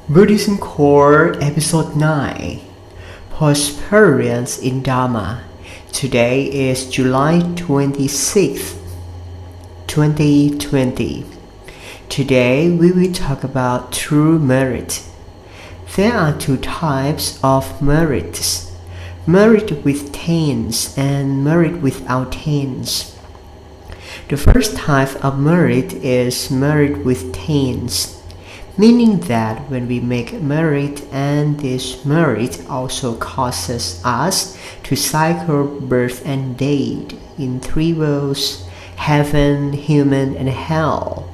Buddhism Core Episode 9 Perseverance in Dharma. Today is July 26th, 2020. Today we will talk about true merit. There are two types of merits: merit with taints and merit without taints. The first type of merit is merit with taints, meaning that when we make merit and this merit also causes us to cycle birth and death in three worlds: heaven, human, and hell.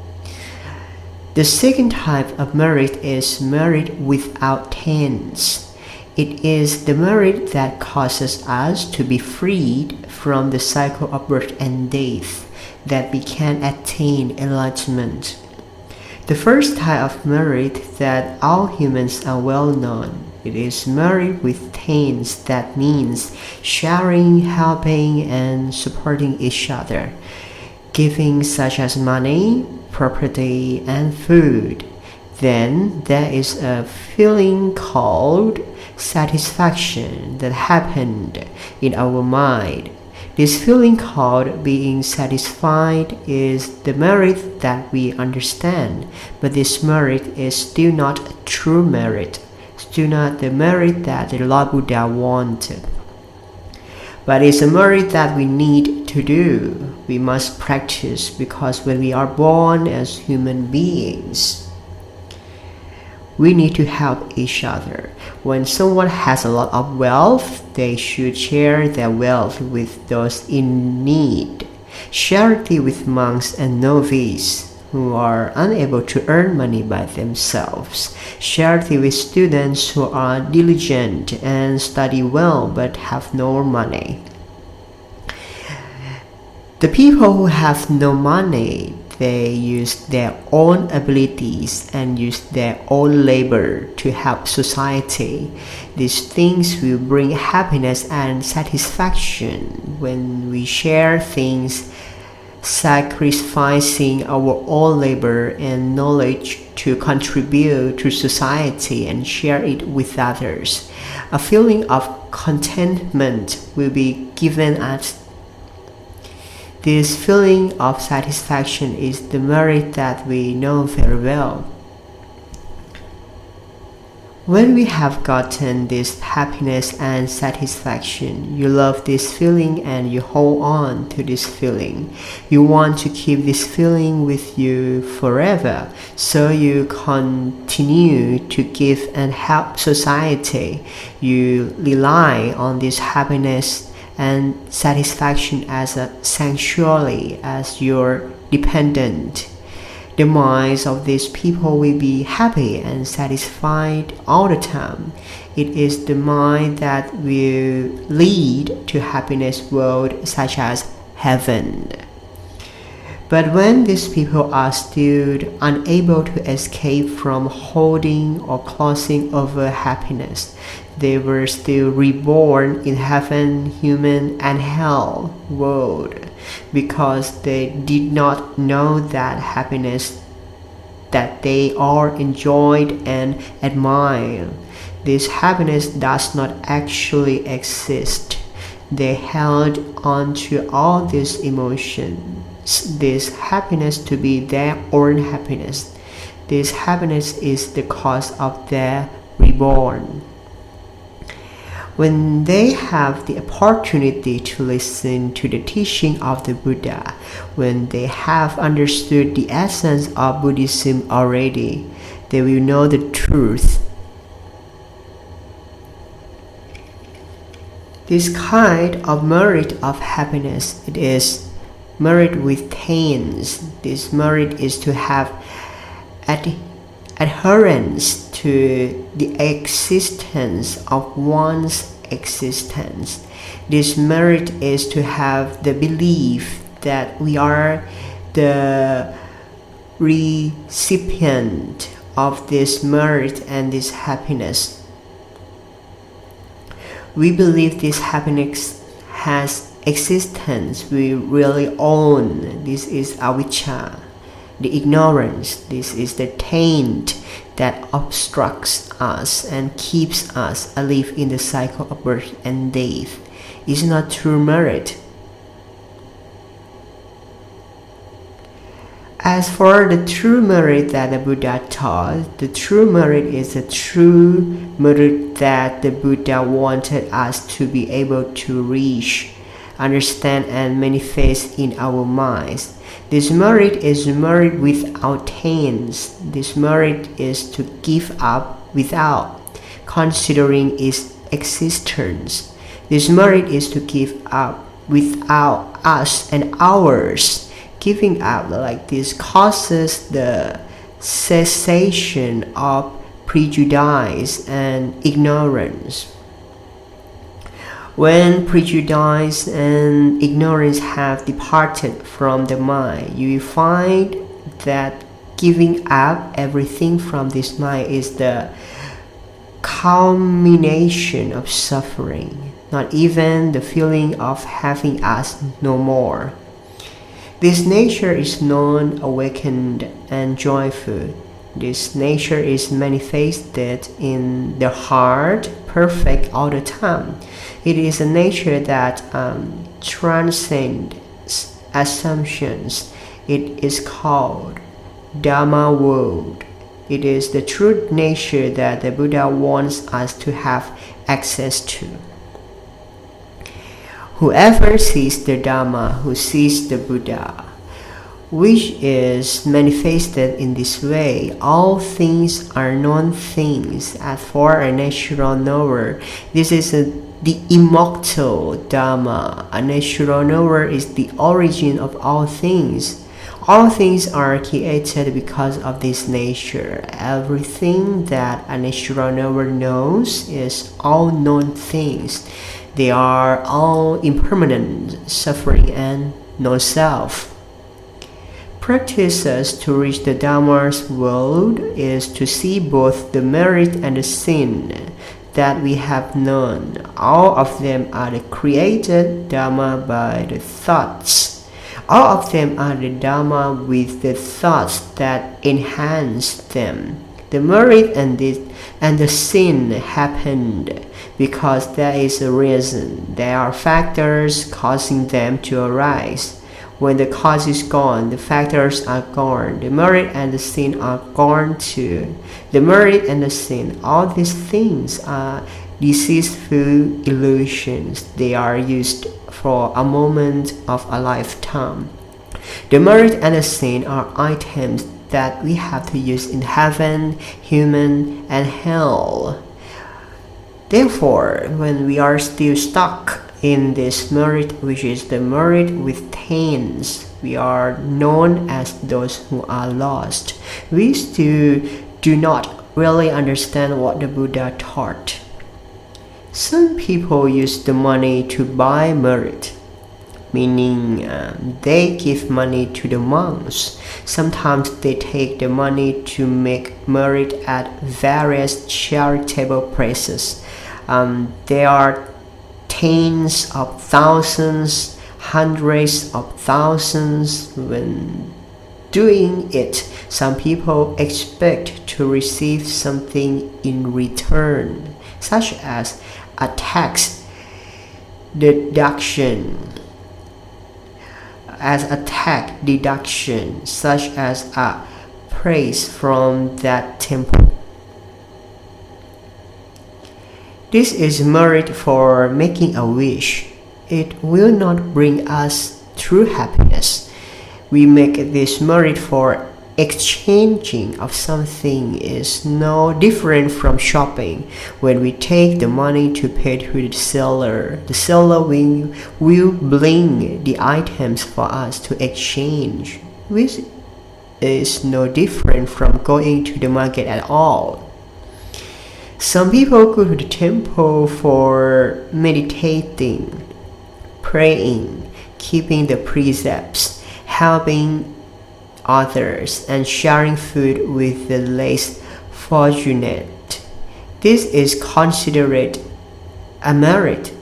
The second type of merit is merit without taints. It is the merit that causes us to be freed from the cycle of birth and death, that we can attain enlightenment. The first type of merit that all humans are well known. It is merit with taints, that means sharing, helping, and supporting each other, giving such as money, property, and food. Then there is a feeling called satisfaction that happened in our mind. This feeling called being satisfied is the merit that we understand, but this merit is still not true merit, still not the merit that the Lord Buddha wanted. But it's a merit that we need to do. We must practice, because when we are born as human beings, we need to help each other. When someone has a lot of wealth, they should share their wealth with those in need. Charity with monks and novices who are unable to earn money by themselves. Charity with students who are diligent and study well but have no money. The people who have no money, they use their own abilities and use their own labor to help society. These things will bring happiness and satisfaction when we share things, sacrificing our own labor and knowledge to contribute to society and share it with others. A feeling of contentment will be given us. This feeling of satisfaction is the merit that we know very well. When we have gotten this happiness and satisfaction, you love this feeling and you hold on to this feeling. You want to keep this feeling with you forever, so you continue to give and help society. You rely on this happiness and satisfaction as a sanctuary, as your dependent. The minds of these people will be happy and satisfied all the time. It is the mind that will lead to happiness world such as heaven. But when these people are still unable to escape from holding or closing over happiness, they were still reborn in heaven, human, and hell world, because they did not know that happiness that they all enjoyed and admired. This happiness does not actually exist. They held on to all these emotions, this happiness to be their own happiness. This happiness is the cause of their reborn. When they have the opportunity to listen to the teaching of the Buddha, when they have understood the essence of Buddhism already, they will know the truth. This kind of merit of happiness, it is merit with taints. This merit is to have adherence to the existence of one's existence. This merit is to have the belief that we are the recipient of this merit and this happiness. We believe this happiness has existence. We really own. This is avijja. the ignorance. This is the taint. that obstructs us and keeps us alive in the cycle of birth and death is not true merit. As for the true merit that the Buddha taught, the true merit is the true merit that the Buddha wanted us to be able to reach, understand, and manifest in our minds. This merit is merit without taints. This merit is to give up without considering its existence. This merit is to give up without us and ours. Giving up like this causes the cessation of prejudice and ignorance. When prejudice and ignorance have departed from the mind, you will find that giving up everything from this mind is the culmination of suffering, not even the feeling of having us no more. This nature is non-awakened and joyful. This nature is manifested in the heart, perfect all the time. It is a nature that transcends assumptions. It is called Dhamma world. It is the true nature that the Buddha wants us to have access to. Whoever sees the Dhamma, who sees the Buddha, which is manifested in this way, all things are non-things. As for a natural knower, this is the immortal Dhamma. A natural knower is the origin of all things. All things are created because of this nature. Everything that a natural knower knows is all known things. They are all impermanent, suffering, and no-self. Practices to reach the Dhamma's world is to see both the merit and the sin that we have known. All of them are the created Dhamma by the thoughts. All of them are the Dhamma with the thoughts that enhance them. The merit and the sin happened because there is a reason. There are factors causing them to arise. When the cause is gone, the factors are gone. The merit and the sin are gone too. The merit and the sin, all these things are deceitful illusions. They are used for a moment of a lifetime. The merit and the sin are items that we have to use in heaven, human, and hell. Therefore, when we are still stuck in this merit, which is the merit with taints, we are known as those who are lost. We still do not really understand what the Buddha taught. Some people use the money to buy merit, meaning they give money to the monks. Sometimes they take the money to make merit at various charitable places. There are tens of thousands, hundreds of thousands. When doing it, some people expect to receive something in return, such as a tax deduction, such as a praise from that temple. This is merit for making a wish. It will not bring us true happiness. We make this merit for exchanging of something is no different from shopping. When we take the money to pay to the seller will bring the items for us to exchange, which is no different from going to the market at all. Some people go to the temple for meditating, praying, keeping the precepts, helping others, and sharing food with the less fortunate. This is considered a merit,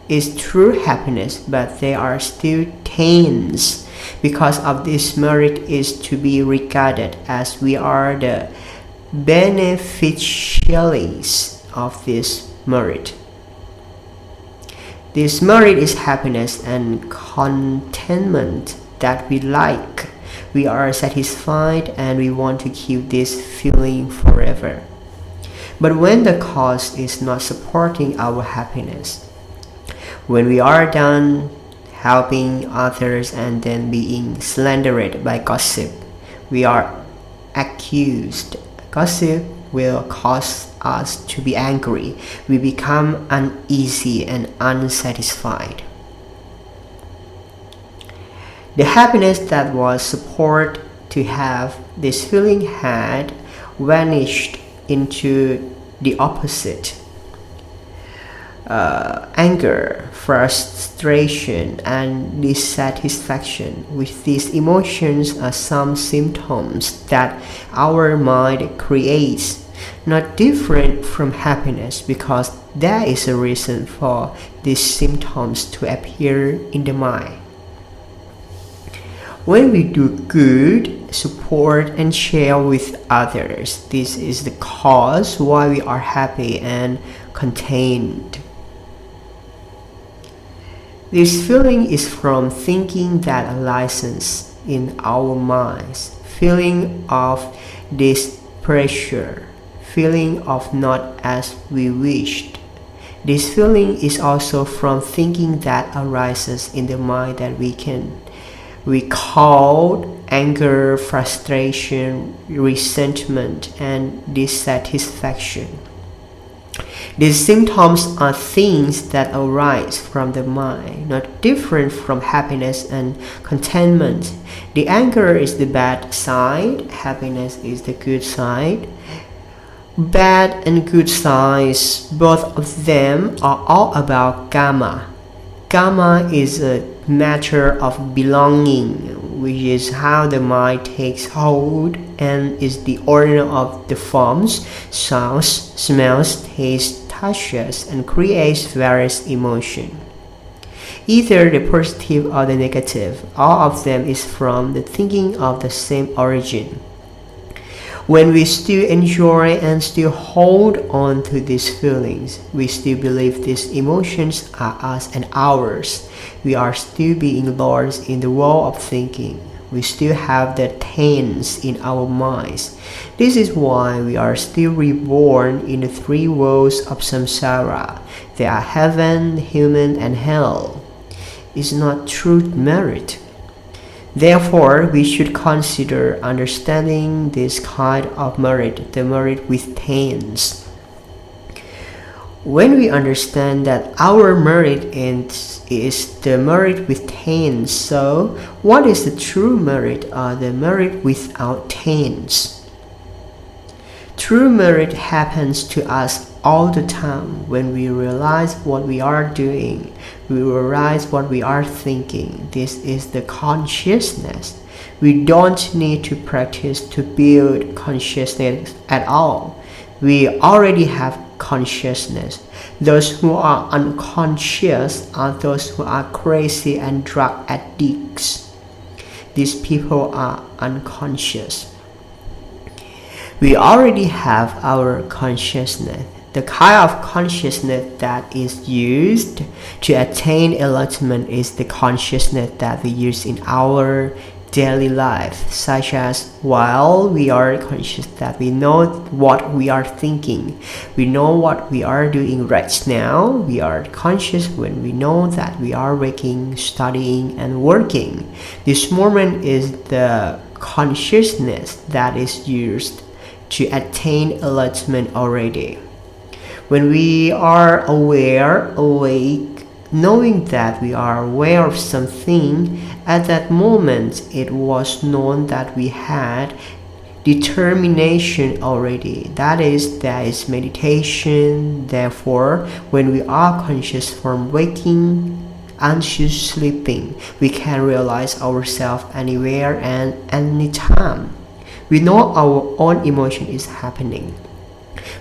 is true happiness, but they are still taints. Because of this, merit is to be regarded as we are the beneficiaries of this merit. This merit is happiness and contentment that we like. We are satisfied and we want to keep this feeling forever. But when the cause is not supporting our happiness, when we are done helping others and then being slandered by gossip, we are accused. Gossip will cause us to be angry. We become uneasy and unsatisfied. The happiness that was supposed to have this feeling had vanished into the opposite. Anger, frustration, and dissatisfaction with these emotions are some symptoms that our mind creates, not different from happiness, because there is a reason for these symptoms to appear in the mind. When we do good, support and share with others, this is the cause why we are happy and contained. This feeling is from thinking that arises in our minds, feeling of displeasure, feeling of not as we wished. This feeling is also from thinking that arises in the mind that we call anger, frustration, resentment, and dissatisfaction. These symptoms are things that arise from the mind, not different from happiness and contentment. The anger is the bad side, happiness is the good side. Bad and good sides, both of them are all about karma. Karma is a matter of belonging, which is how the mind takes hold and is the order of the forms, sounds, smells, tastes, touches, and creates various emotions. Either the positive or the negative, all of them is from the thinking of the same origin. When we still enjoy and still hold on to these feelings, we still believe these emotions are us and ours. We are still being lords in the world of thinking. We still have the taints in our minds. This is why we are still reborn in the three worlds of samsara. They are heaven, human, and hell. It's not true merit. Therefore, we should consider understanding this kind of merit, the merit with taints. When we understand that our merit is the merit with taints, so what is the true merit or the merit without taints? True merit happens to us all the time when we realize what we are doing, we realize what we are thinking. This is the consciousness. We don't need to practice to build consciousness at all. We already have consciousness. Those who are unconscious are those who are crazy and drug addicts. These people are unconscious. We already have our consciousness. The kind of consciousness that is used to attain enlightenment is the consciousness that we use in our daily life, such as while we are conscious that we know what we are thinking, we know what we are doing right now. We are conscious when we know that we are waking, studying, and working. This moment is the consciousness that is used to attain enlightenment already. When we are aware, awake, knowing that we are aware of something, at that moment it was known that we had determination already. That is, there is meditation. Therefore, when we are conscious from waking until sleeping, we can realize ourselves anywhere and anytime. We know our own emotion is happening.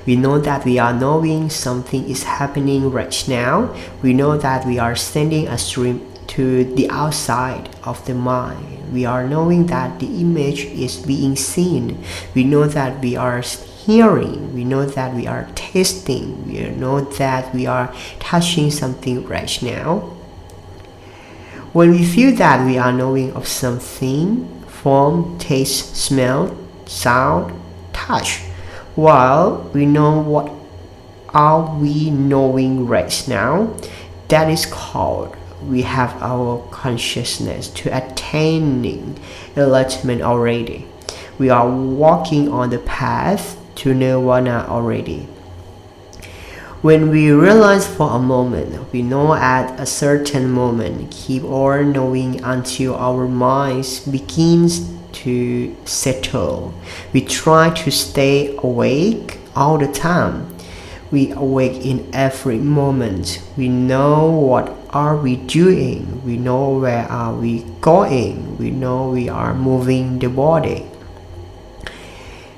We know that we are knowing something is happening right now. We know that we are sending a stream to the outside of the mind. We are knowing that the image is being seen. We know that we are hearing, we know that we are tasting, we know that we are touching something right now. When we feel that we are knowing of something, form, taste, smell, sound, touch, while we know what are we knowing right now, that is called we have our consciousness to attaining enlightenment already. We are walking on the path to nirvana already. When we realize for a moment, we know at a certain moment, keep on knowing until our minds begins to settle. We try to stay awake all the time. We awake in every moment. We know what are we doing. We know where are we going. We know we are moving the body.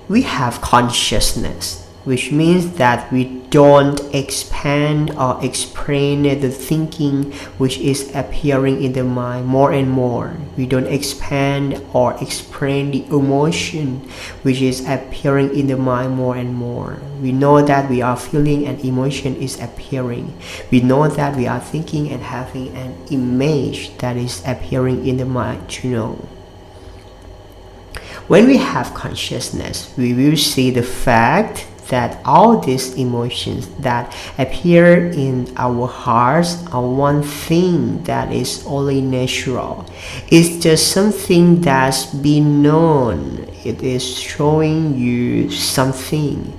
We have consciousness, which means that we don't expand or explain the thinking which is appearing in the mind more and more. We don't expand or explain the emotion which is appearing in the mind more and more. We know that we are feeling and emotion is appearing. We know that we are thinking and having an image that is appearing in the mind to know. When we have consciousness, we will see the fact that all these emotions that appear in our hearts are one thing that is only natural. It's just something that's been known. It is showing you something.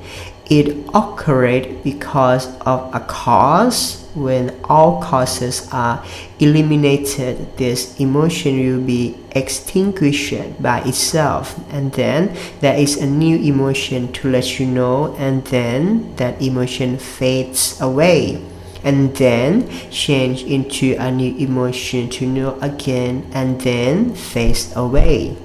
It occurred because of a cause. When all causes are eliminated, this emotion will be extinguished by itself, and then there is a new emotion to let you know, and then that emotion fades away, and then change into a new emotion to know again, and then fades away.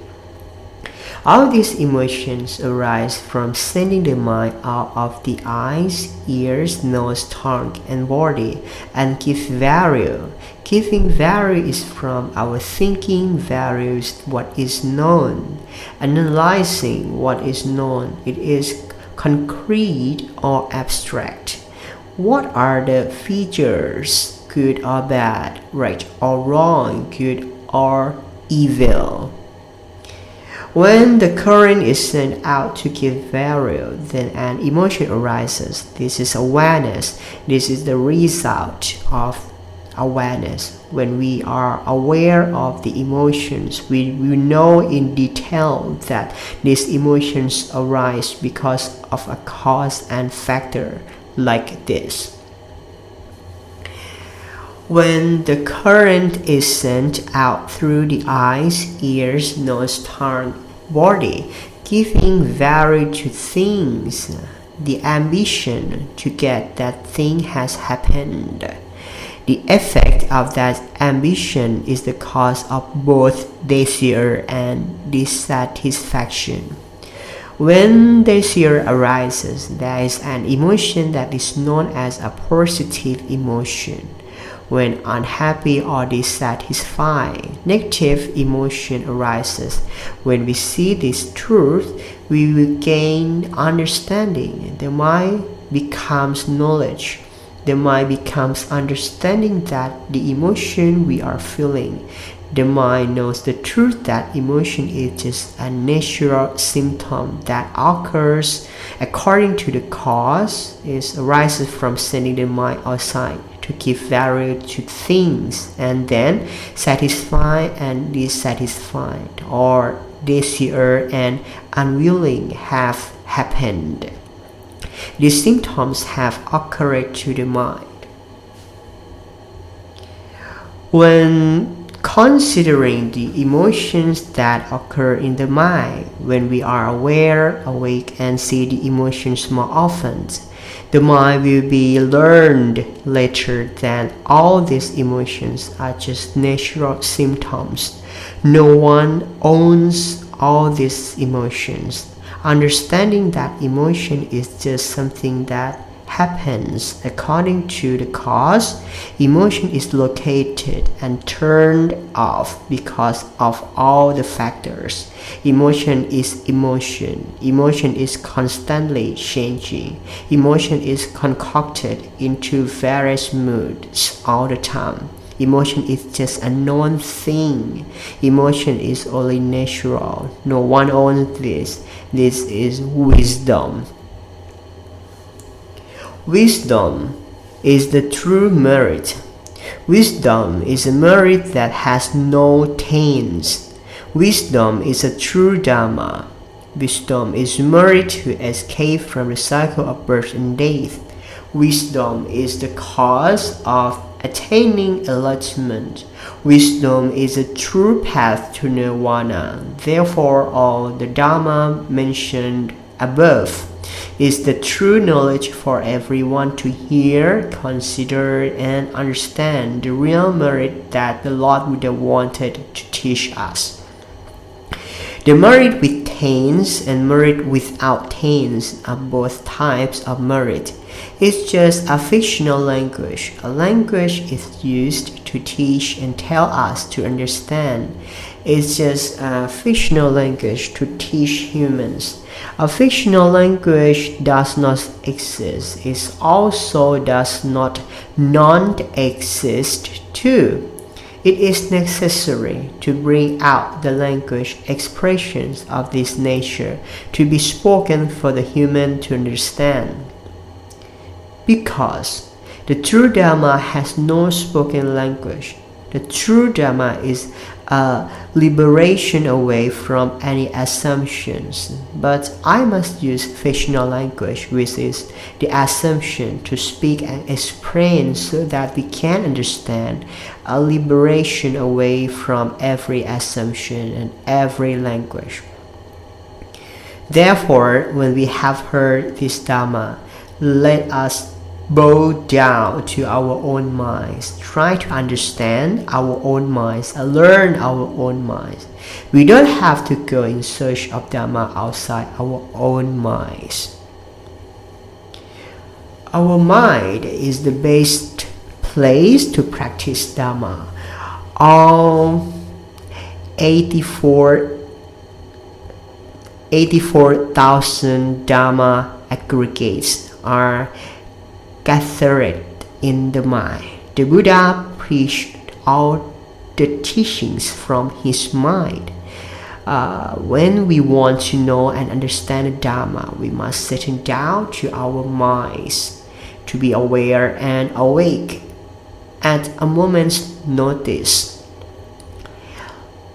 All these emotions arise from sending the mind out of the eyes, ears, nose, tongue, and body and give value. Giving value is from our thinking values what is known. Analyzing what is known, it is concrete or abstract. What are the features, good or bad, right or wrong, good or evil? When the current is sent out to give value, then an emotion arises. This is awareness. This is the result of awareness. When we are aware of the emotions, we know in detail that these emotions arise because of a cause and factor like this. When the current is sent out through the eyes, ears, nose, tongue, body, giving value to things, the ambition to get that thing has happened. The effect of that ambition is the cause of both desire and dissatisfaction. When desire arises, there is an emotion that is known as a positive emotion. When unhappy or dissatisfied, negative emotion arises. When we see this truth, we will gain understanding. The mind becomes knowledge. The mind becomes understanding that the emotion we are feeling. The mind knows the truth that emotion is just a natural symptom that occurs according to the cause. It arises from sending the mind outside to give value to things, and then satisfied and dissatisfied, or desire and unwilling have happened. These symptoms have occurred to the mind. When considering the emotions that occur in the mind, when we are aware, awake, and see the emotions more often, the mind will be learned later that all these emotions are just natural symptoms. No one owns all these emotions. Understanding that emotion is just something that happens according to the cause. Emotion is located and turned off because of all the factors. Emotion is emotion. Emotion is constantly changing. Emotion is concocted into various moods all the time. Emotion is just a known thing. Emotion is only natural. No one owns this. This is wisdom. Wisdom is the true merit. Wisdom is a merit that has no taints. Wisdom is a true Dharma. Wisdom is merit to escape from the cycle of birth and death. Wisdom is the cause of attaining enlightenment. Wisdom is a true path to nirvana. Therefore, all the Dharma mentioned above is the true knowledge for everyone to hear, consider, and understand the real merit that the Lord Buddha wanted to teach us. The merit with taints and merit without taints are both types of merit. It's just a fictional language. A language is used to teach and tell us to understand. It's just a fictional language to teach humans. A fictional language does not exist. It also does not non-exist too. It is necessary to bring out the language expressions of this nature to be spoken for the human to understand. Because the true Dharma has no spoken language. The true Dharma is a liberation away from any assumptions. But I must use fictional language, which is the assumption, to speak and explain so that we can understand. A liberation away from every assumption and every language. Therefore, when we have heard this Dharma, let us bow down to our own minds, try to understand our own minds, and learn our own minds. We don't have to go in search of Dharma outside our own minds. Our mind is the best place to practice Dharma. All 84,000 Dharma aggregates are gathered in the mind. The Buddha preached all the teachings from his mind. When we want to know and understand the Dharma, we must settle down to our minds to be aware and awake at a moment's notice.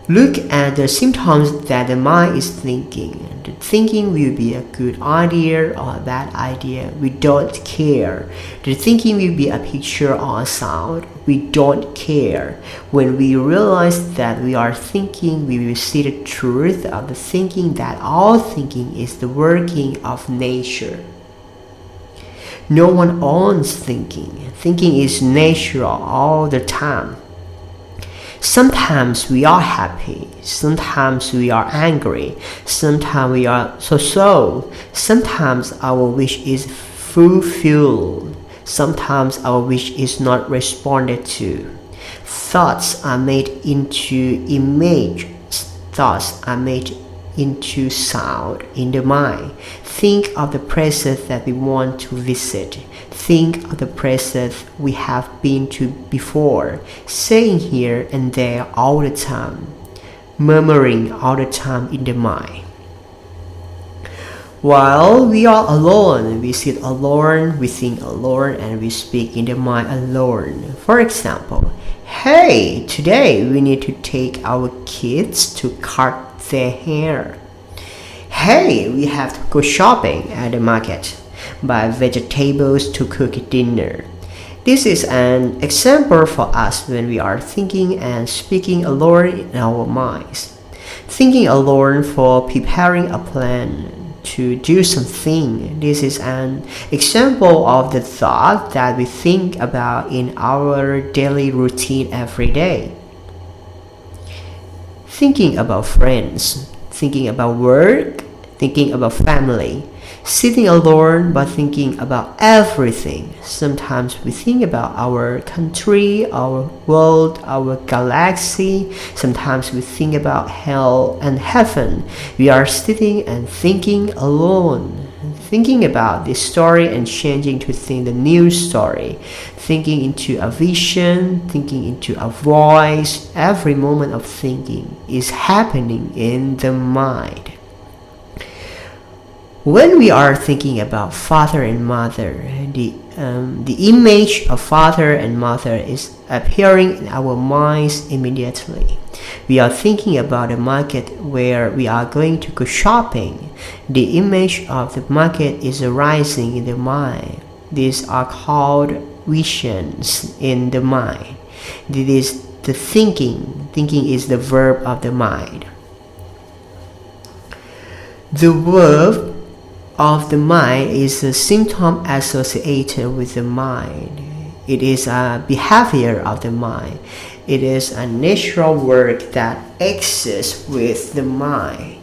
Look at the symptoms that the mind is thinking. The thinking will be a good idea or a bad idea. We don't care. The thinking will be a picture or a sound. We don't care. When we realize that we are thinking, we will see the truth of the thinking, that all thinking is the working of nature. No one owns thinking. Thinking is natural all the time. Sometimes we are happy, sometimes we are angry, sometimes we are so. Sometimes our wish is fulfilled, sometimes our wish is not responded to. Thoughts are made into image, thoughts are made into sound in the mind. Think of the places that we want to visit. Think of the places we have been to before, saying here and there all the time, murmuring all the time in the mind. While we are alone, we sit alone, we think alone, and we speak in the mind alone. For example, hey, today we need to take our kids to cut their hair. Hey, we have to go shopping at the market, buy vegetables to cook dinner. This is an example for us when we are thinking and speaking alone in our minds. Thinking alone for preparing a plan to do something. This is an example of the thought that we think about in our daily routine every day. Thinking about friends, thinking about work, thinking about family, Sitting alone but thinking about everything. Sometimes we think about our country, our world, our galaxy. Sometimes we think about hell and heaven. We are sitting and thinking alone. Thinking about this story and changing to think the new story. Thinking into a vision, thinking into a voice. Every moment of thinking is happening in the mind. When we are thinking about father and mother, the image of father and mother is appearing in our minds immediately. We are thinking about a market where we are going to go shopping. The image of the market is arising in the mind. These are called visions in the mind. This is the thinking. Thinking is the verb of the mind. The verb of the mind is a symptom associated with the mind. It is a behavior of the mind. It is a natural work that exists with the mind.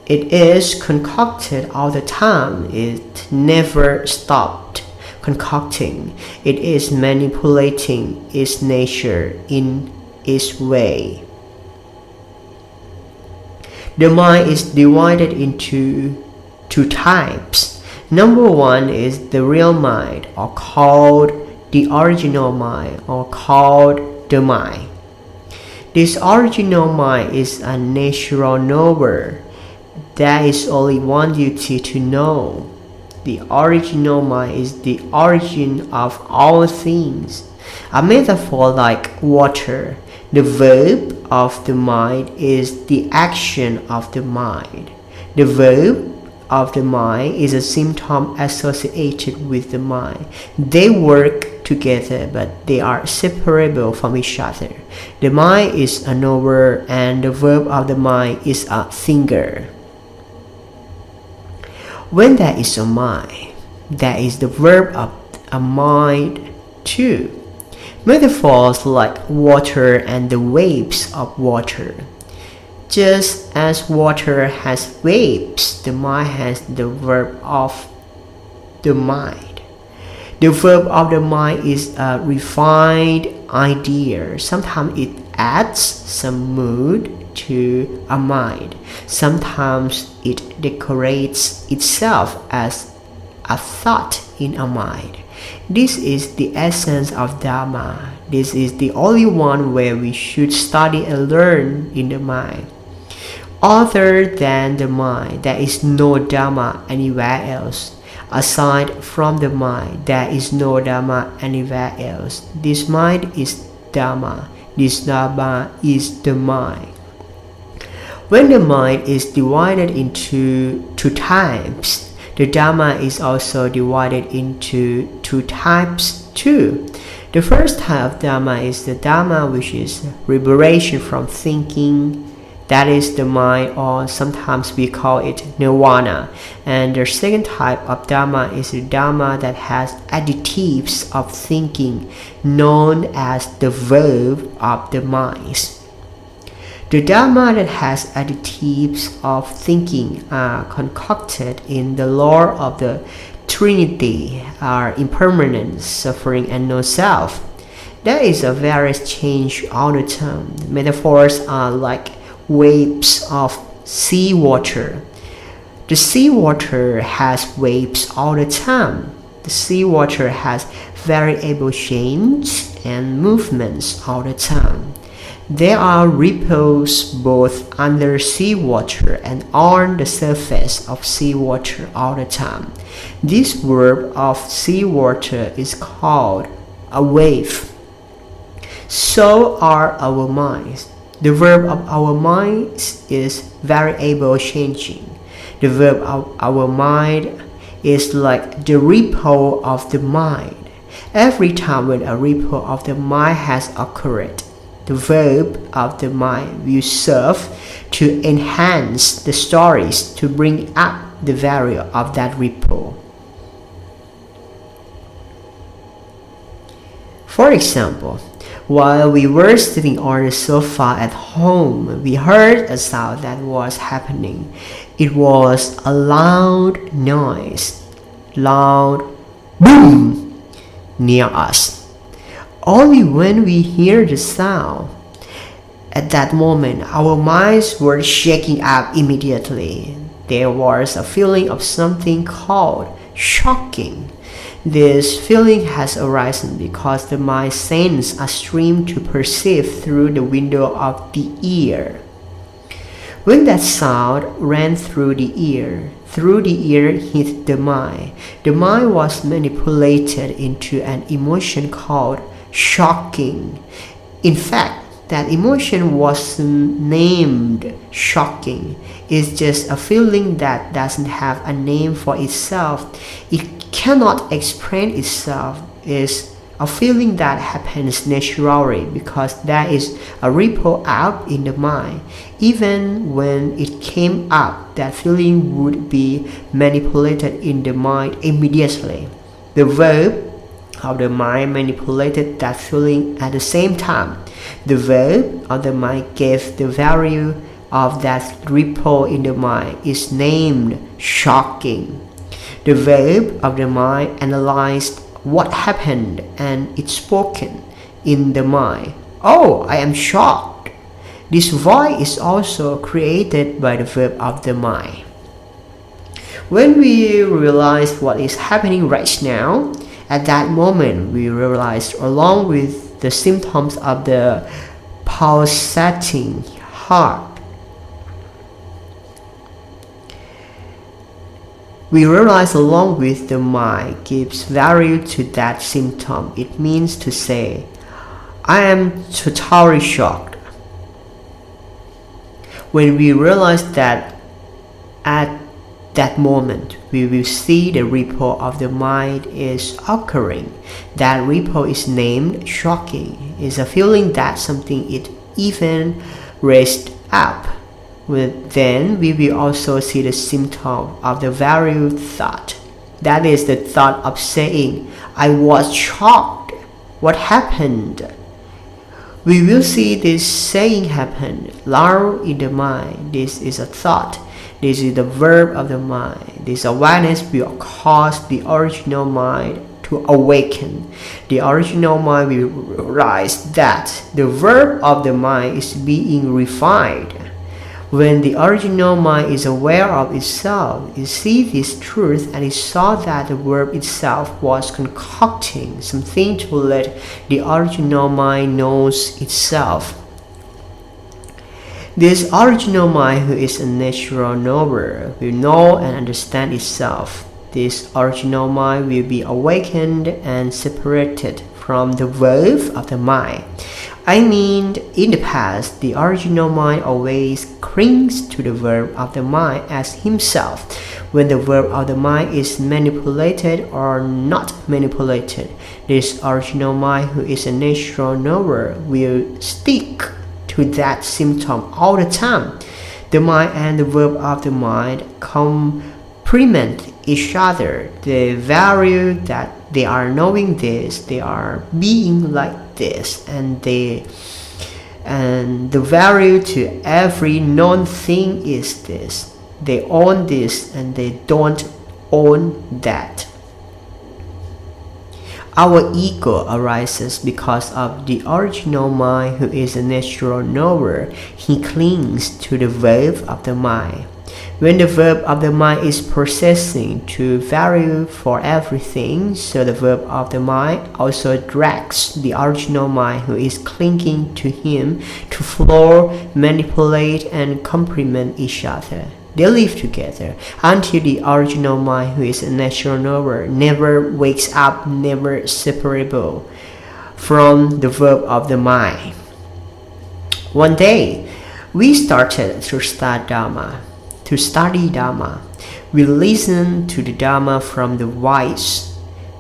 It is concocted all the time. It never stopped concocting. It is manipulating its nature in its way. The mind is divided into two types. Number one is the real mind, or called the original mind, or called the mind. This original mind is a natural knower. There is only one duty to know. The original mind is the origin of all things. A metaphor like water. The verb of the mind is the action of the mind. The verb of the mind is a symptom associated with the mind. They work together, but they are separable from each other. The mind is a knower and the verb of the mind is a thinker. When there is a mind, there is the verb of a mind too. Metaphors like water and the waves of water. Just as water has waves, the mind has the verb of the mind. The verb of the mind is a refined idea. Sometimes it adds some mood to a mind. Sometimes it decorates itself as a thought in a mind. This is the essence of Dharma. This is the only one where we should study and learn in the mind. Other than the mind, there is no Dharma anywhere else. Aside from the mind, there is no Dharma anywhere else. This mind is Dharma. This Dharma is the mind. When the mind is divided into two types, the Dharma is also divided into two types too. The first type of Dharma is the Dharma which is liberation from thinking. That is the mind, or sometimes we call it nirvana. And the second type of Dharma is the Dharma that has additives of thinking, known as the verb of the mind. The Dharma that has additives of thinking are concocted in the law of the Trinity, are impermanence, suffering, and no self. There is a various change all the time. Metaphors are like waves of seawater. The seawater has waves all the time. The seawater has variable change and movements all the time. There are ripples both under seawater and on the surface of seawater all the time. This verb of seawater is called a wave. So are our minds. The verb of our minds is variable changing. The verb of our mind is like the ripple of the mind. Every time when a ripple of the mind has occurred, the verb of the mind will serve to enhance the stories, to bring up the value of that ripple. For example, while we were sitting on the sofa at home, we heard a sound that was happening. It was a loud noise, loud boom, near us. Only when we hear the sound, at that moment, our minds were shaking up immediately. There was a feeling of something called shocking. This feeling has arisen because the mind sends a stream to perceive through the window of the ear. When that sound ran through the ear hit the mind. The mind was manipulated into an emotion called shocking. In fact, that emotion wasn't named shocking. It's just a feeling that doesn't have a name for itself. It cannot explain itself. It's a feeling that happens naturally because there is a ripple up in the mind. Even when it came up, that feeling would be manipulated in the mind immediately. The verb of the mind manipulated that feeling at the same time. The verb of the mind gave the value of that ripple in the mind is named shocking. The verb of the mind analyzed what happened and it's spoken in the mind. Oh, I am shocked. This voice is also created by the verb of the mind. When we realize what is happening right now, at that moment we realize, along with the symptoms of the pulsating heart, we realize along with the mind gives value to that symptom. It means to say, I am totally shocked. When we realize that at that moment, we will see the ripple of the mind is occurring. That ripple is named shocking. It's a feeling that something is even raised up. Then we will also see the symptom of the valued thought. That is the thought of saying, I was shocked. What happened? We will see this saying happen loud in the mind. This is a thought. This is the verb of the mind. This awareness will cause the original mind to awaken. The original mind will realize that the verb of the mind is being refined. When the original mind is aware of itself, it sees this truth and it saw that the verb itself was concocting something to let the original mind knows itself. This original mind, who is a natural knower, will know and understand itself. This original mind will be awakened and separated from the verb of the mind. I mean, in the past, the original mind always clings to the verb of the mind as himself. When the verb of the mind is manipulated or not manipulated, this original mind, who is a natural knower, will stick to that symptom all the time. The mind and the verb of the mind complement each other. They value that they are knowing this, they are being like this, and the value to every known thing is this. They own this and they don't own that. Our ego arises because of the original mind, who is a natural knower. He clings to the verb of the mind. When the verb of the mind is processing to value for everything, so the verb of the mind also drags the original mind, who is clinging to him, to flow, manipulate, and complement each other. They live together until the original mind, who is a natural knower, never wakes up, never separable from the verb of the mind. One day, we started to study Dharma. We listened to the Dharma from the wise.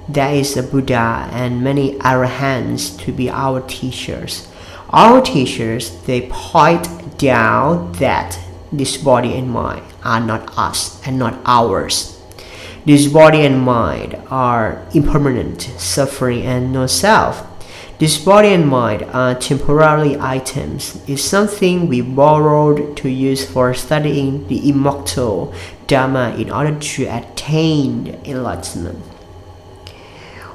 There is a Buddha and many arahants to be our teachers. Our teachers, they point down that this body and mind are not us and not ours. This body and mind are impermanent, suffering, and no self. This body and mind are temporary items. It's something we borrowed to use for studying the immortal Dharma in order to attain enlightenment.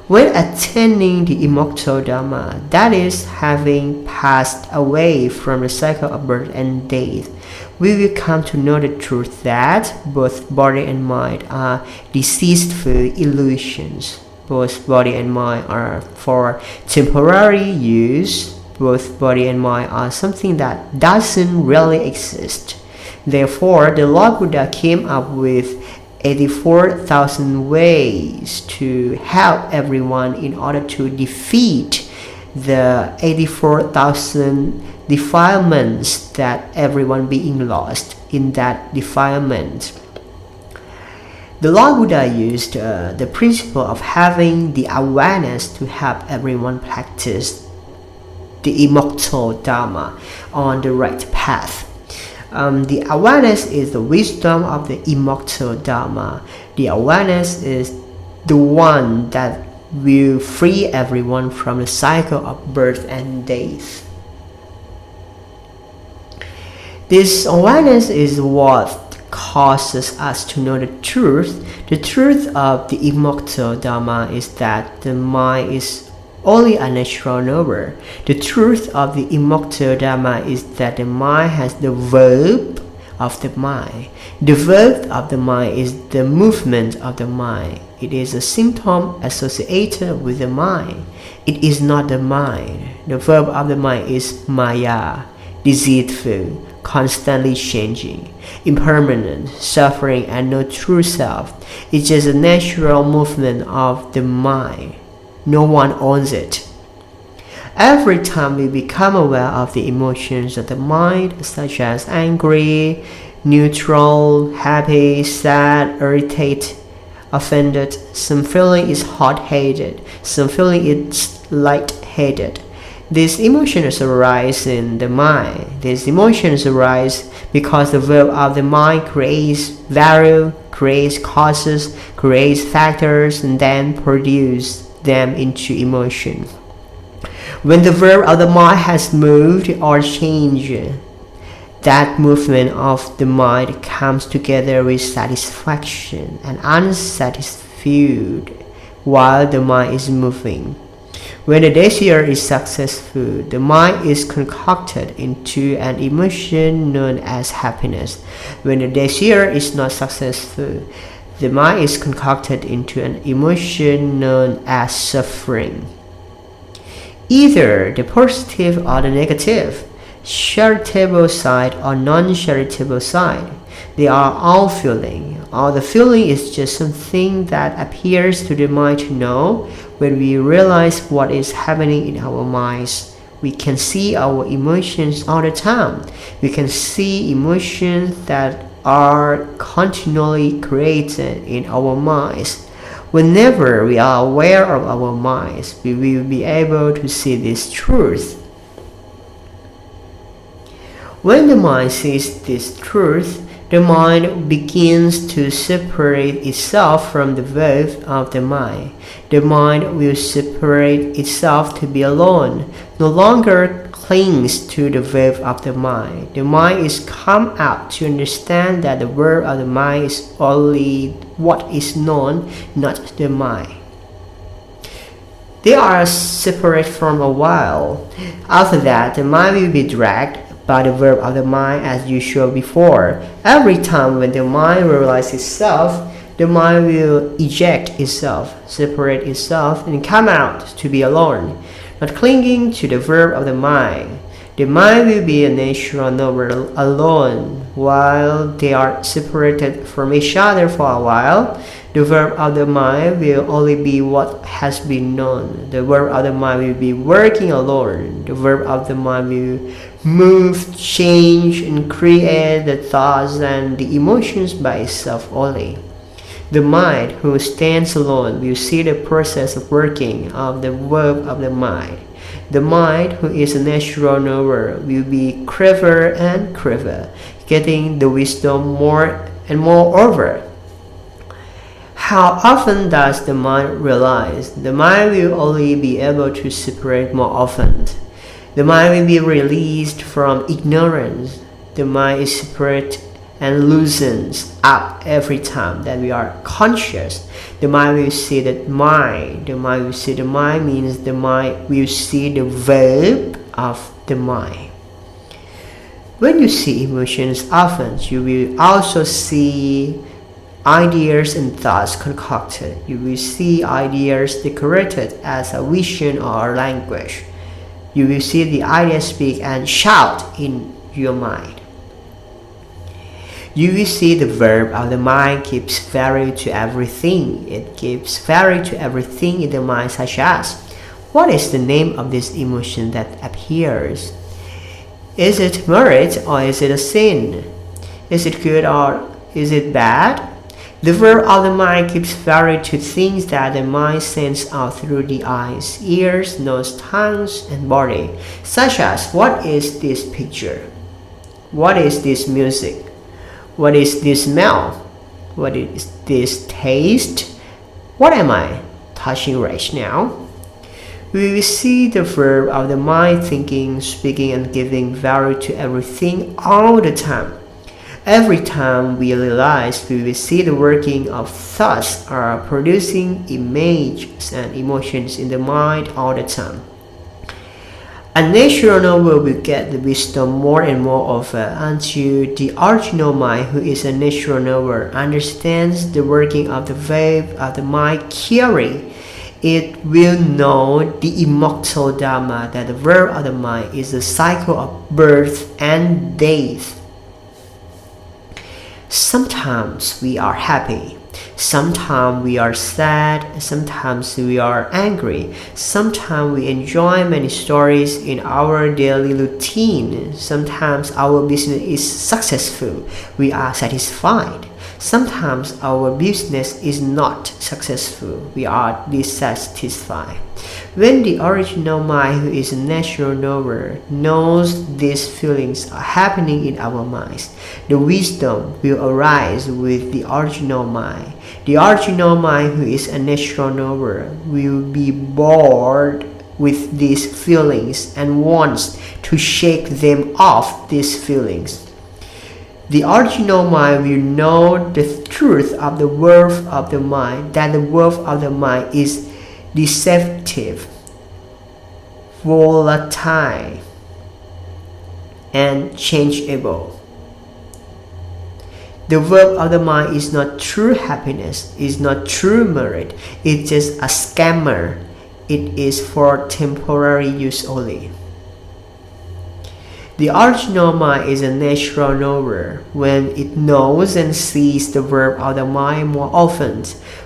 When attaining the immortal Dharma, that is, having passed away from the cycle of birth and death, we will come to know the truth that both body and mind are deceitful illusions. Both body and mind are for temporary use. Both body and mind are something that doesn't really exist. Therefore, the Lord Buddha came up with 84,000 ways to help everyone in order to defeat the 84,000 defilements that everyone being lost in that defilement. The Lord Buddha used the principle of having the awareness to help everyone practice the immortal Dharma on the right path. The awareness is the wisdom of the immortal Dharma. The awareness is the one that will free everyone from the cycle of birth and death. This awareness is what causes us to know the truth. The truth of the immortal Dharma is that the mind is only a natural knower. The truth of the immortal Dharma is that the mind has the verb of the mind. The verb of the mind is the movement of the mind. It is a symptom associated with the mind. It is not the mind. The verb of the mind is Maya, deceitful, constantly changing, impermanent, suffering, and no true self. It's just a natural movement of the mind. No one owns it. Every time we become aware of the emotions of the mind, such as angry, neutral, happy, sad, irritated, offended, some feeling is hot-headed, some feeling is light-headed. These emotions arise in the mind. These emotions arise because the verb of the mind creates value, creates causes, creates factors, and then produces them into emotion. When the verb of the mind has moved or changed, that movement of the mind comes together with satisfaction and unsatisfied while the mind is moving. When the desire is successful, the mind is concocted into an emotion known as happiness. When the desire is not successful, the mind is concocted into an emotion known as suffering. Either the positive or the negative, charitable side or non-charitable side, they are all feeling. All the feeling is just something that appears to the mind to know. When we realize what is happening in our minds, we can see our emotions all the time. We can see emotions that are continually created in our minds. Whenever we are aware of our minds, we will be able to see this truth. When the mind sees this truth, the mind begins to separate itself from the verb of the mind. The mind will separate itself to be alone, no longer clings to the verb of the mind. The mind is come out to understand that the verb of the mind is only what is known, not the mind. They are separate from a while. After that, the mind will be dragged by the verb of the mind as usual before. Every time when the mind realizes itself, the mind will eject itself, separate itself, and come out to be alone, not clinging to the verb of the mind. The mind will be a natural knower alone while they are separated from each other for a while. The verb of the mind will only be what has been known. The verb of the mind will be working alone. The verb of the mind will move, change, and create the thoughts and the emotions by itself only. The mind who stands alone will see the process of working of the verb of the mind. The mind who is a natural knower will be clever and clever, getting the wisdom more and more over. How often does the mind realize? The mind will only be able to separate more often. The mind will be released from ignorance. The mind is separate and loosens up every time that we are conscious. The mind will see the mind. The mind will see the mind means the mind will see the verb of the mind. When you see emotions often, you will also see ideas and thoughts concocted. You will see ideas decorated as a vision or a language. You will see the ideas speak and shout in your mind. You will see the verb of the mind gives value to everything. It gives value to everything in the mind, such as, what is the name of this emotion that appears? Is it merit or is it a sin? Is it good or is it bad? The verb of the mind gives value to things that the mind sends out through the eyes, ears, nose, tongues, and body, such as, what is this picture? What is this music? What is this smell? What is this taste? What am I touching right now? We will see the verb of the mind thinking, speaking, and giving value to everything all the time. Every time we realize, we will see the working of thoughts are producing images and emotions in the mind all the time. A natural knower will get the wisdom more and more of it until the original mind, who is a natural knower, understands the working of the wave of the mind carry. It will know the immortal Dharma, that the verb of the mind is the cycle of birth and death. Sometimes we are happy, sometimes we are sad, sometimes we are angry, sometimes we enjoy many stories in our daily routine, sometimes our business is successful, we are satisfied. Sometimes our business is not successful, we are dissatisfied. When the original mind, who is a natural knower, knows these feelings are happening in our minds, the wisdom will arise with the original mind. The original mind, who is a natural knower, will be bored with these feelings and wants to shake them off, these feelings. The original mind will know the truth of the worth of the mind, that the worth of the mind is deceptive, volatile, and changeable. The worth of the mind is not true happiness, is not true merit, it's just a scammer. It is for temporary use only. The original mind is a natural knower. When it knows and sees the verb of the mind more often,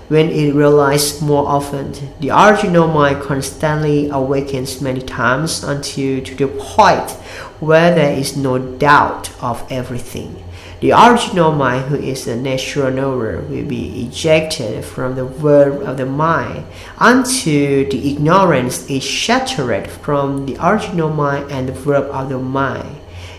when it realizes more often, the original mind constantly awakens many times until to the point where there is no doubt of everything. The original mind, who is a natural knower, will be ejected from the verb of the mind until the ignorance is shattered from the original mind and the verb of the mind.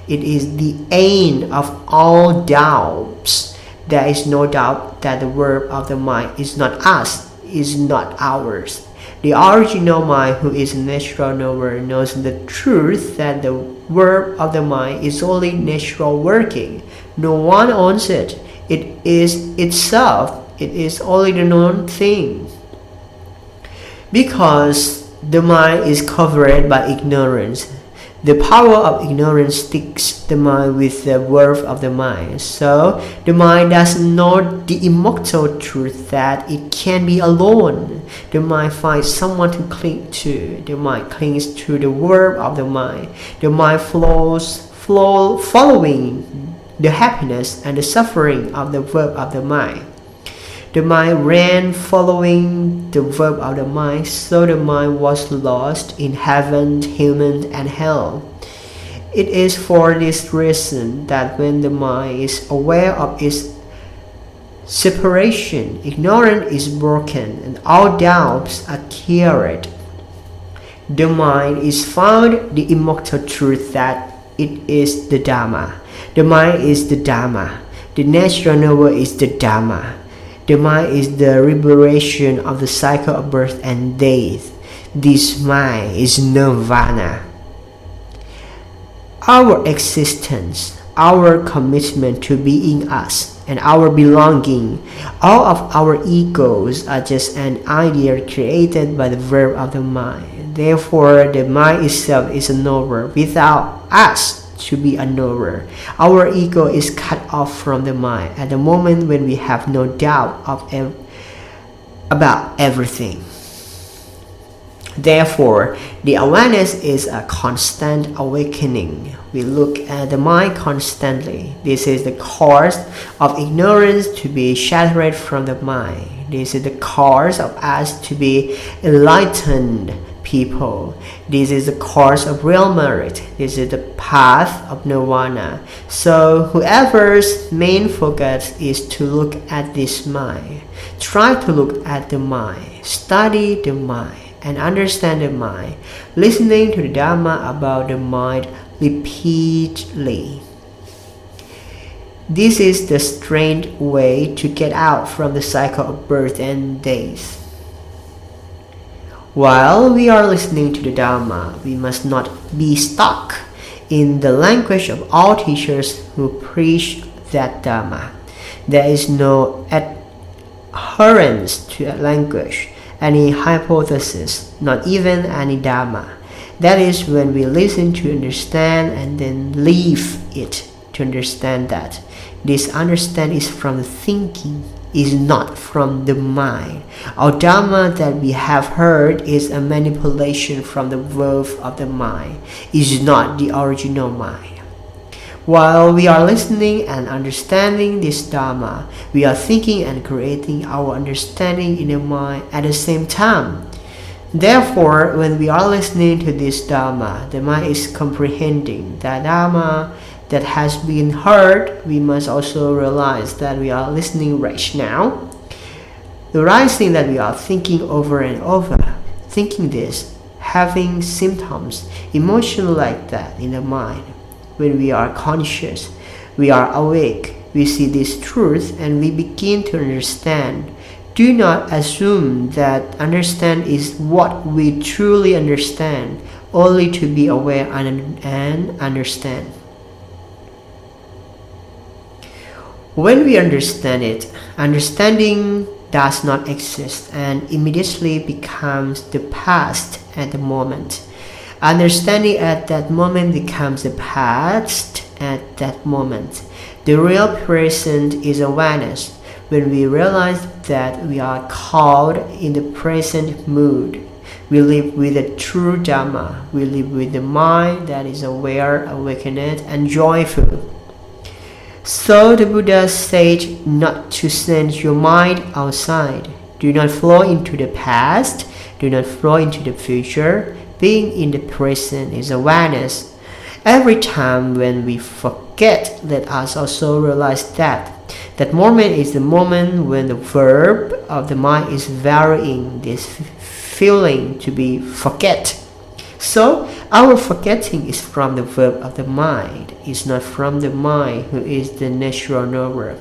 It is the end of all doubts. There is no doubt that the verb of the mind is not us, is not ours. The original mind, who is a natural knower, knows the truth that the verb of the mind is only natural working. No one owns it. It is itself. It is only the known thing. Because the mind is covered by ignorance, the power of ignorance sticks the mind with the worth of the mind. So the mind doesn't know the immortal truth that it can be alone. The mind finds someone to cling to. The mind clings to the word of the mind. The mind following the happiness and the suffering of the verb of the mind. The mind ran following the verb of the mind, so the mind was lost in heaven, human, and hell. It is for this reason that when the mind is aware of its separation, ignorance is broken and all doubts are cured. The mind is found the immortal truth that it is the Dharma. The mind is the Dharma. The natural knower is the Dharma. The mind is the liberation of the cycle of birth and death. This mind is nirvana. Our existence, our commitment to being us, and our belonging, all of our egos are just an idea created by the verb of the mind. Therefore, the mind itself is a knower without us to be a knower. Our ego is cut off from the mind at the moment when we have no doubt about everything. Therefore, the awareness is a constant awakening. We look at the mind constantly. This is the cause of ignorance to be shattered from the mind. This is the cause of us to be enlightened people. This is the course of real merit. This is the path of nirvana. So whoever's main focus is to look at this mind. Try to look at the mind. Study the mind and understand the mind. Listening to the Dharma about the mind repeatedly. This is the straight way to get out from the cycle of birth and death. While we are listening to the Dharma, we must not be stuck in the language of all teachers who preach that Dharma. There is no adherence to a language, any hypothesis, not even any Dharma. That is when we listen to understand and then leave it to understand that. This understand is from the thinking, is not from the mind. Our Dharma that we have heard is a manipulation from the verb of the mind, is not the original mind. While we are listening and understanding this Dharma, we are thinking and creating our understanding in the mind at the same time. Therefore, when we are listening to this Dharma, the mind is comprehending that Dharma that has been heard. We must also realize that we are listening right now. The right thing that we are thinking over and over, thinking this, having symptoms, emotion like that in the mind. When we are conscious, we are awake, we see this truth and we begin to understand. Do not assume that understand is what we truly understand, only to be aware and understand. When we understand it, understanding does not exist and immediately becomes the past at the moment. Understanding at that moment becomes the past at that moment. The real present is awareness. When we realize that we are called in the present mood, we live with the true Dharma. We live with the mind that is aware, awakened, and joyful. So the Buddha said not to send your mind outside. Do not flow into the past. Do not flow into the future. Being in the present is awareness. Every time when we forget, let us also realize that that moment is the moment when the verb of the mind is varying this feeling to be forget. So our forgetting is from the verb of the mind, is not from the mind who is the natural knower.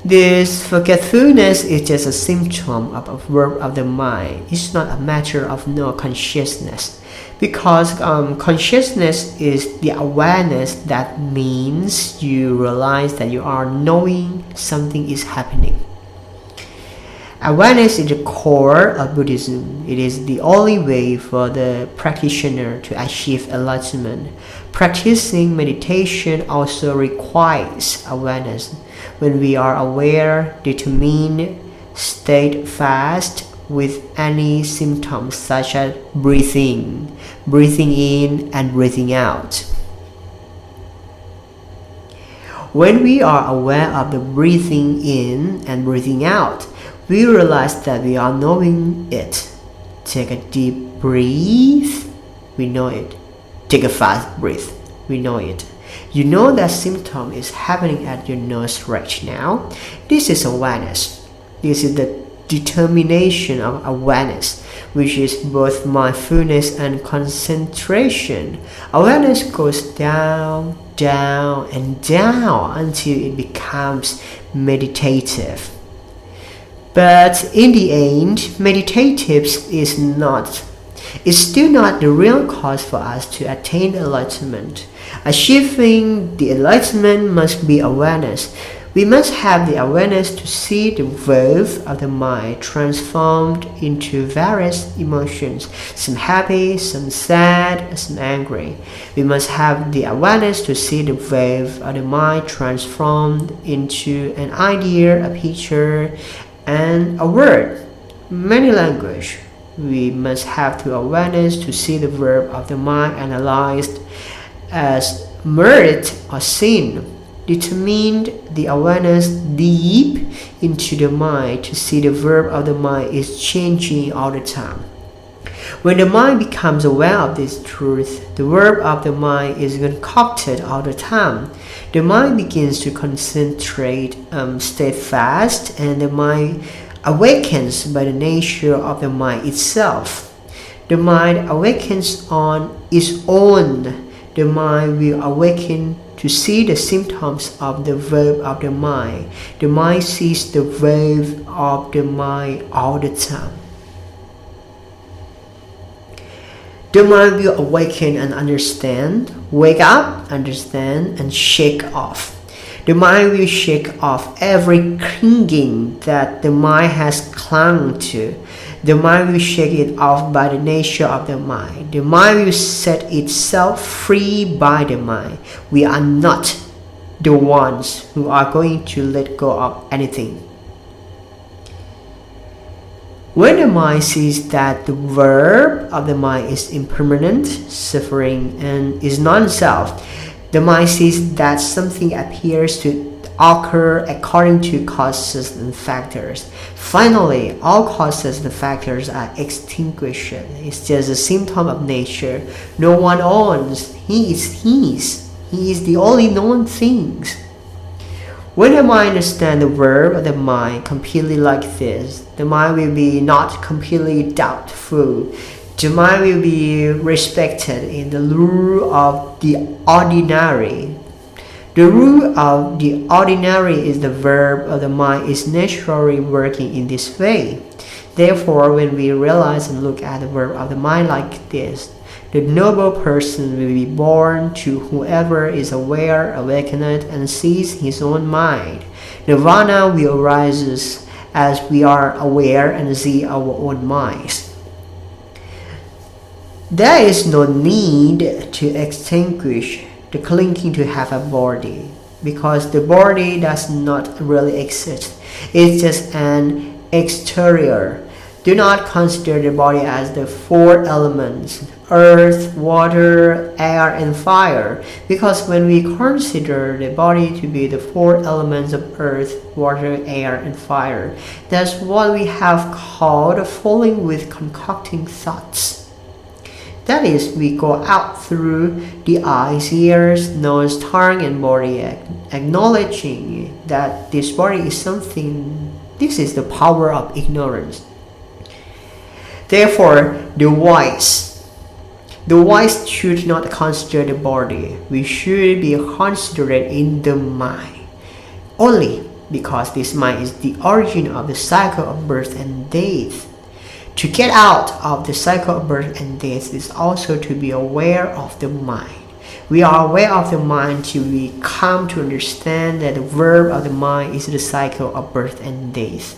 This forgetfulness is just a symptom of a verb of the mind. It's not a matter of no consciousness. Because consciousness is the awareness that means you realize that you are knowing something is happening. Awareness is the core of Buddhism. It is the only way for the practitioner to achieve enlightenment. Practicing meditation also requires awareness. When we are aware, determined, steadfast with any symptoms such as breathing in and breathing out. When we are aware of the breathing in and breathing out, we realize that we are knowing it. Take a deep breath, we know it. Take a fast breath, we know it. You know that symptom is happening at your nose right now. This is awareness. This is the determination of awareness, which is both mindfulness and concentration. Awareness goes down, down, and down until it becomes meditative. But in the end, meditative is still not the real cause for us to attain enlightenment. Achieving the enlightenment must be awareness. We must have the awareness to see the wave of the mind transformed into various emotions, some happy, some sad, some angry. We must have the awareness to see the wave of the mind transformed into an idea, a picture, and a word, many language. We must have the awareness to see the verb of the mind analyzed as merit or sin. Determined the awareness deep into the mind to see the verb of the mind is changing all the time. When the mind becomes aware of this truth, the verb of the mind is concocted all the time. The mind begins to concentrate steadfast, and the mind awakens by the nature of the mind itself. The mind awakens on its own. The mind will awaken to see the symptoms of the verb of the mind. The mind sees the wave of the mind all the time. The mind will awaken and understand, wake up, understand, and shake off. The mind will shake off every clinging that the mind has clung to. The mind will shake it off by the nature of the mind. The mind will set itself free by the mind. We are not the ones who are going to let go of anything. When the mind sees that the verb of the mind is impermanent, suffering, and is non-self, the mind sees that something appears to occur according to causes and factors. Finally, all causes and factors are extinguished. It's just a symptom of nature. No one owns. He is his. He is the only known things. When the mind understands the verb of the mind completely like this, the mind will be not completely doubtful. The mind will be respected in the rule of the ordinary. The rule of the ordinary is the verb of the mind is naturally working in this way. Therefore, when we realize and look at the verb of the mind like this, the noble person will be born to whoever is aware, awakened, and sees his own mind. Nirvana will arise as we are aware and see our own minds. There is no need to extinguish the clinging to have a body, because the body does not really exist. It's just an exterior. Do not consider the body as the four elements: earth, water, air, and fire, because when we consider the body to be the four elements of earth, water, air, and fire, that's what we have called falling with concocting thoughts. That is, we go out through the eyes, ears, nose, tongue, and body, acknowledging that this body is something. This is the power of ignorance. Therefore, the wise should not consider the body. We should be considered in the mind, only because this mind is the origin of the cycle of birth and death. To get out of the cycle of birth and death is also to be aware of the mind. We are aware of the mind till we come to understand that the verb of the mind is the cycle of birth and death.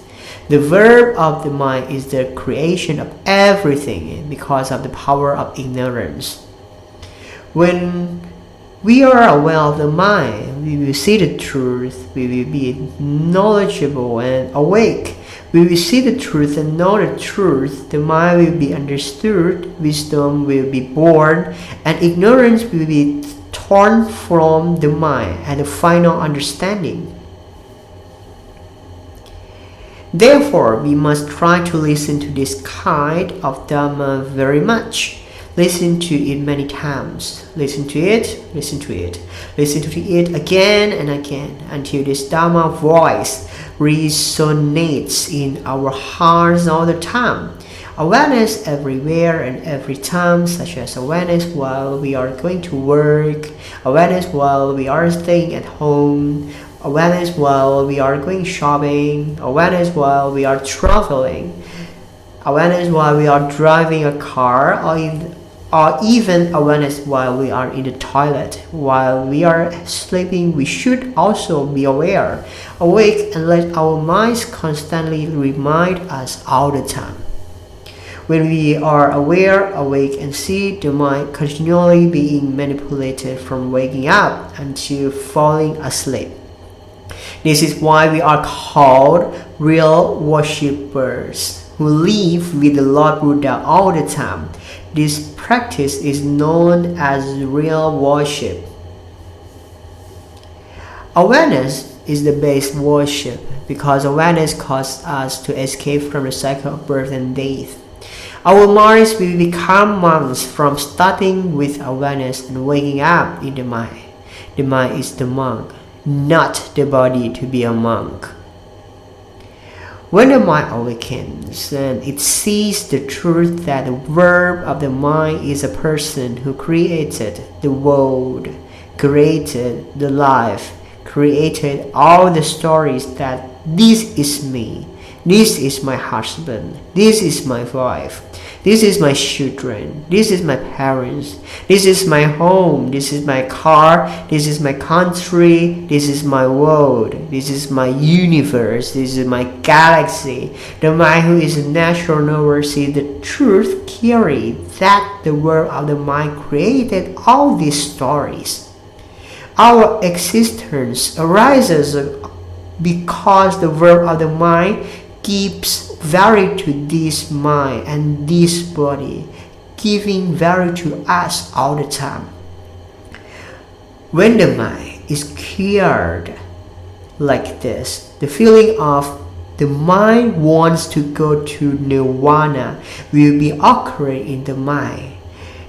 The verb of the mind is the creation of everything because of the power of ignorance. When we are aware of the mind, we will see the truth, we will be knowledgeable and awake. We will see the truth and know the truth. The mind will be understood, wisdom will be born, and ignorance will be torn from the mind at the final understanding. Therefore, we must try to listen to this kind of Dhamma very much. Listen to it many times. Listen to it, listen to it. Listen to it again and again until this Dhamma voice resonates in our hearts all the time. Awareness everywhere and every time, such as awareness while we are going to work, awareness while we are staying at home, awareness while we are going shopping, awareness while we are traveling, awareness while we are driving a car, or even awareness while we are in the toilet. While we are sleeping, we should also be awake and let our minds constantly remind us all the time. When we are aware, awake, and see the mind continually being manipulated from waking up until falling asleep. This is why we are called real worshippers who live with the Lord Buddha all the time. This practice is known as real worship. Awareness is the base worship because awareness causes us to escape from the cycle of birth and death. Our minds will become monks from starting with awareness and waking up in the mind. The mind is the monk, not the body to be a monk. When the mind awakens, then it sees the truth that the verb of the mind is a person who created the world, created the life, created all the stories that this is me, this is my husband, this is my wife, this is my children, this is my parents, this is my home, this is my car, this is my country, this is my world, this is my universe, this is my galaxy. The mind who is a natural knower sees the truth clearly that the world of the mind created all these stories. Our existence arises because the world of the mind gives value to this mind and this body, giving value to us all the time. When the mind is cleared like this, the feeling of the mind wants to go to nirvana will be occurring in the mind.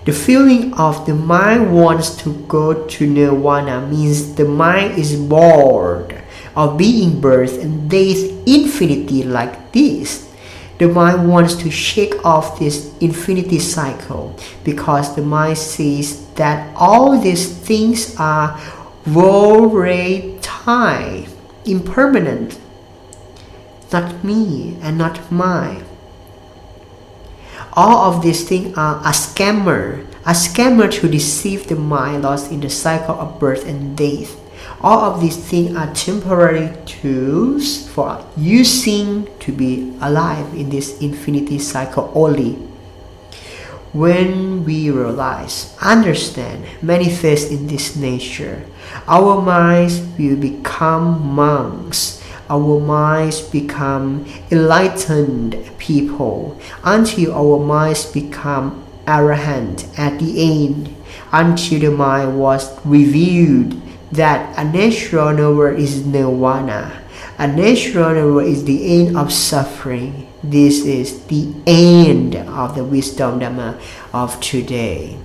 The feeling of the mind wants to go to nirvana means the mind is bored of being birth and death infinity like this. The mind wants to shake off this infinity cycle because the mind sees that all these things are volatile, impermanent, not me and not mine. All of these things are a scammer to deceive the mind lost in the cycle of birth and death. All of these things are temporary tools for using to be alive in this infinity cycle only. When we realize, understand, manifest in this nature, our minds will become monks. Our minds become enlightened people until our minds become arahant at the end, until the mind was revealed that a natural knower is nirvana. A natural knower is the end of suffering. This is the end of the wisdom Dhamma of today.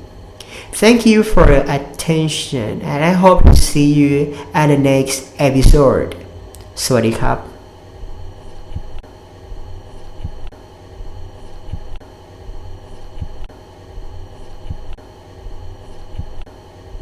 Thank you for your attention and I hope to see you at the next episode. สวัสดีครับ